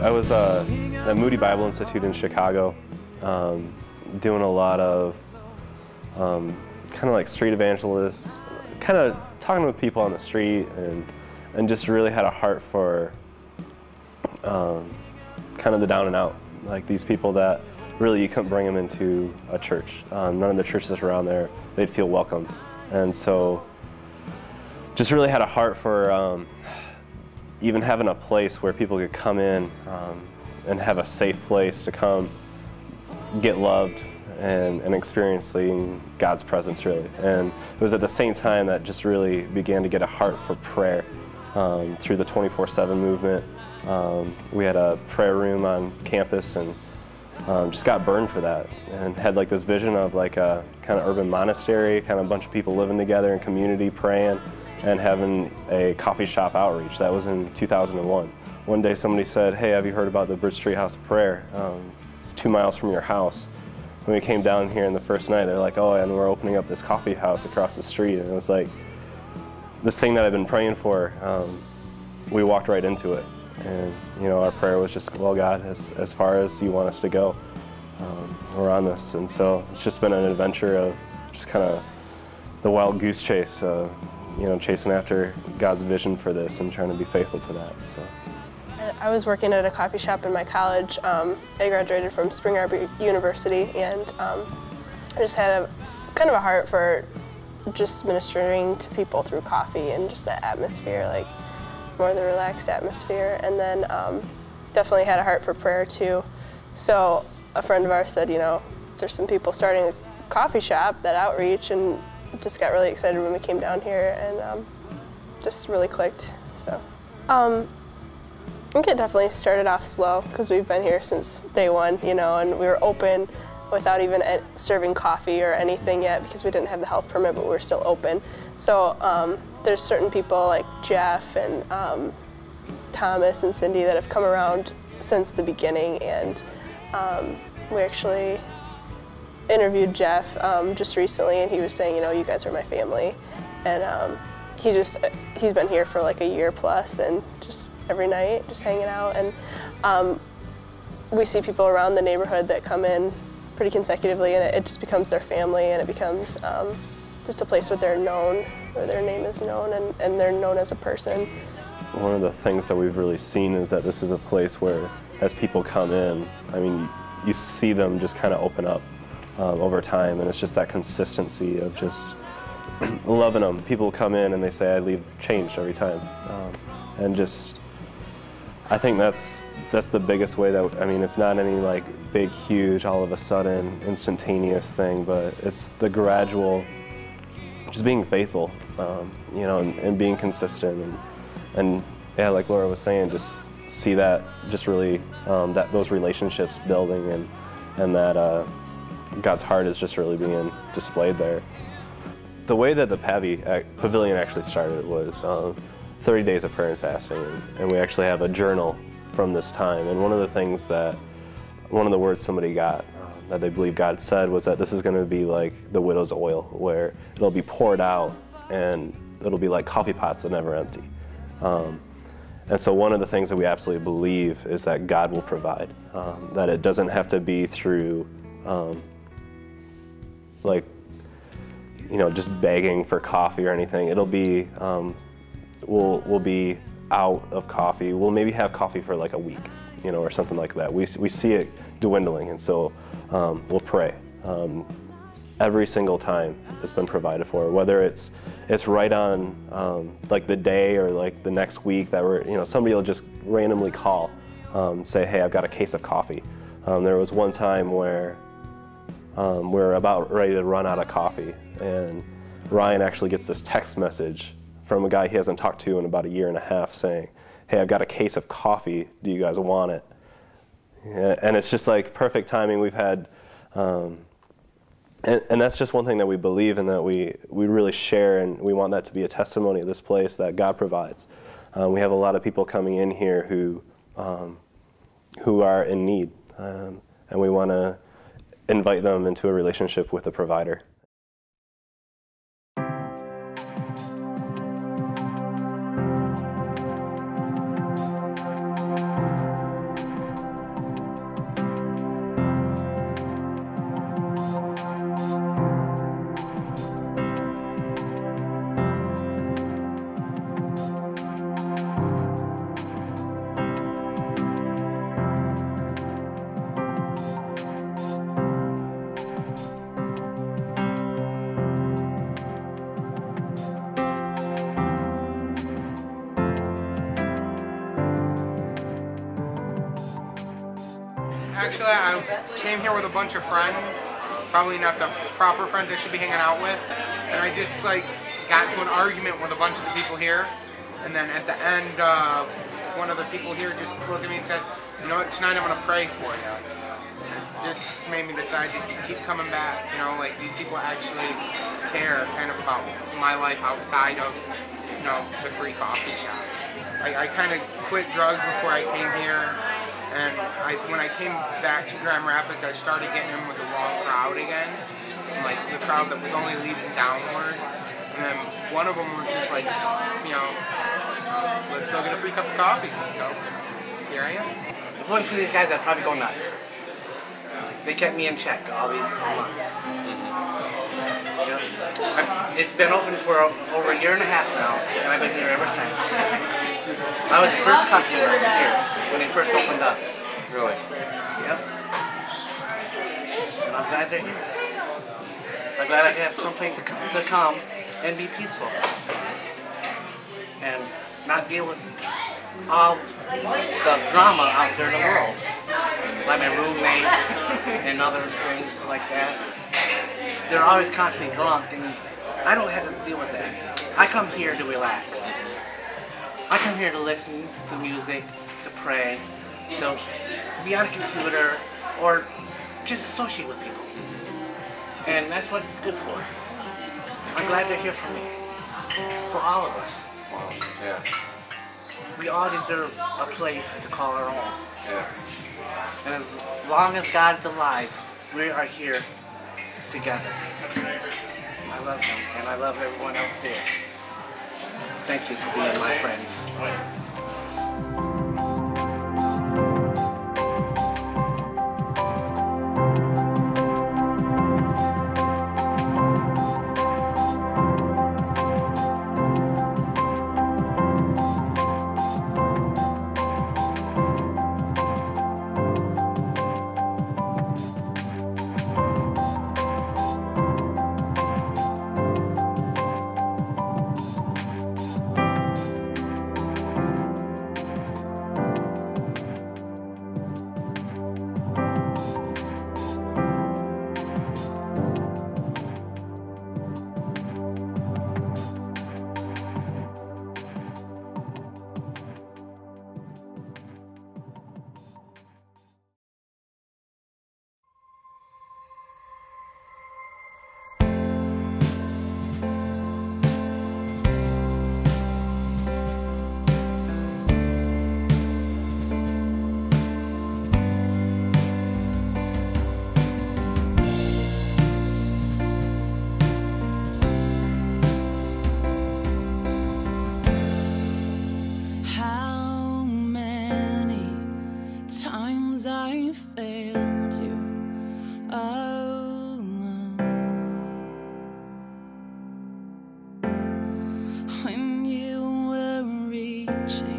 I was at Moody Bible Institute in Chicago, doing a lot of kind of like street evangelists, kind of talking with people on the street, and just really had a heart for kind of the down and out, like these people that really you couldn't bring them into a church. None of the churches around there, they'd feel welcome. And so just really had a heart for even having a place where people could come in and have a safe place to come get loved and experiencing God's presence, really. And it was at the same time that just really began to get a heart for prayer through the 24/7 movement. We had a prayer room on campus, and just got burned for that, and had like this vision of like a kind of urban monastery, kind of a bunch of people living together in community praying and having a coffee shop outreach. That was in 2001. One day somebody said, "Hey, have you heard about the Bridge Street House of Prayer? It's 2 miles from your house." When we came down here in the first night, they're like, "Oh, and we're opening up this coffee house across the street." And it was like this thing that I've been praying for. We walked right into it. And you know, our prayer was just, "Well, God, as far as you want us to go, we're on this." And so it's just been an adventure of just kind of the wild goose chase, you know, chasing after God's vision for this and trying to be faithful to that. So I was working at a coffee shop in my college. I graduated from Spring Arbor University, and I just had a kind of a heart for just ministering to people through coffee and just that atmosphere, like more the relaxed atmosphere. And then definitely had a heart for prayer too. So a friend of ours said, you know, there's some people starting a coffee shop, that outreach, and just got really excited when we came down here, and just really clicked. So I think it definitely started off slow because we've been here since day one, you know, and we were open without even serving coffee or anything yet because we didn't have the health permit, but we were still open. So there's certain people like Jeff and Thomas and Cindy that have come around since the beginning, and we actually interviewed Jeff just recently, and he was saying, you know, you guys are my family, and he's been here for like a year plus, and just every night just hanging out, and we see people around the neighborhood that come in pretty consecutively, and it just becomes their family, and it becomes just a place where they're known, where their name is known, and they're known as a person. one of the things that we've really seen is that this is a place where as people come in, I mean, you see them just kind of open up over time, and it's just that consistency of just loving them. People come in and they say, "I leave changed every time," and just, I think that's the biggest way that, I mean, it's not any like big, huge, all of a sudden, instantaneous thing, but it's the gradual, just being faithful, you know, and being consistent, and yeah, like Laura was saying, just see that, just really, those relationships building, and that God's heart is just really being displayed there. The way that the Pavilion actually started was 30 days of prayer and fasting, and we actually have a journal from this time. And one of the things that, one of the words somebody got that they believe God said was that this is going to be like the widow's oil, where it'll be poured out and it'll be like coffee pots that never empty. And so one of the things that we absolutely believe is that God will provide, that it doesn't have to be through like, you know, just begging for coffee or anything. It'll be, we'll be out of coffee. We'll maybe have coffee for like a week, you know, or something like that. We see it dwindling, and so we'll pray. Every single time it's been provided for, whether it's right on like the day or like the next week that we're, you know, somebody will just randomly call, say, "Hey, I've got a case of coffee." There was one time where we're about ready to run out of coffee, and Ryan actually gets this text message from a guy he hasn't talked to in about a year and a half saying, "Hey, I've got a case of coffee. Do you guys want it?" And it's just like perfect timing. We've had, and that's just one thing that we believe and that we really share, and we want that to be a testimony of this place that God provides. We have a lot of people coming in here who are in need, and we want to invite them into a relationship with a provider. Actually, I came here with a bunch of friends, probably not the proper friends I should be hanging out with, and I just like got into an argument with a bunch of the people here, and then at the end, one of the people here just looked at me and said, "You know what? Tonight I'm gonna pray for you." It just made me decide to keep coming back. You know, like these people actually care kind of about my life outside of, you know, the free coffee shop. I kind of quit drugs before I came here, and when I came back to Grand Rapids, I started getting in with the wrong crowd again, like the crowd that was only leading downward. And then one of them was just like, you know, let's go get a free cup of coffee. So here I am. According to these guys, I'd probably go nuts. They kept me in check all these months. You know, it's been open for over a year and a half now, and I've been here ever since. I was the first customer here when they first opened up. Really? Yep. And I'm glad they're here. I'm glad I have some place to come and be peaceful. And not deal with all the drama out there in the world. Like my roommates and other things like that. They're always constantly drunk, and I don't have to deal with that. I come here to relax. I come here to listen to music, to pray, to be on a computer, or just associate with people. And that's what it's good for. I'm glad they're here for me. For all of us. Wow. Yeah. We all deserve a place to call our own. Yeah. And as long as God is alive, we are here together. I love them, and I love everyone else here. Thank you for being my friends. I failed you. Oh, when you were reaching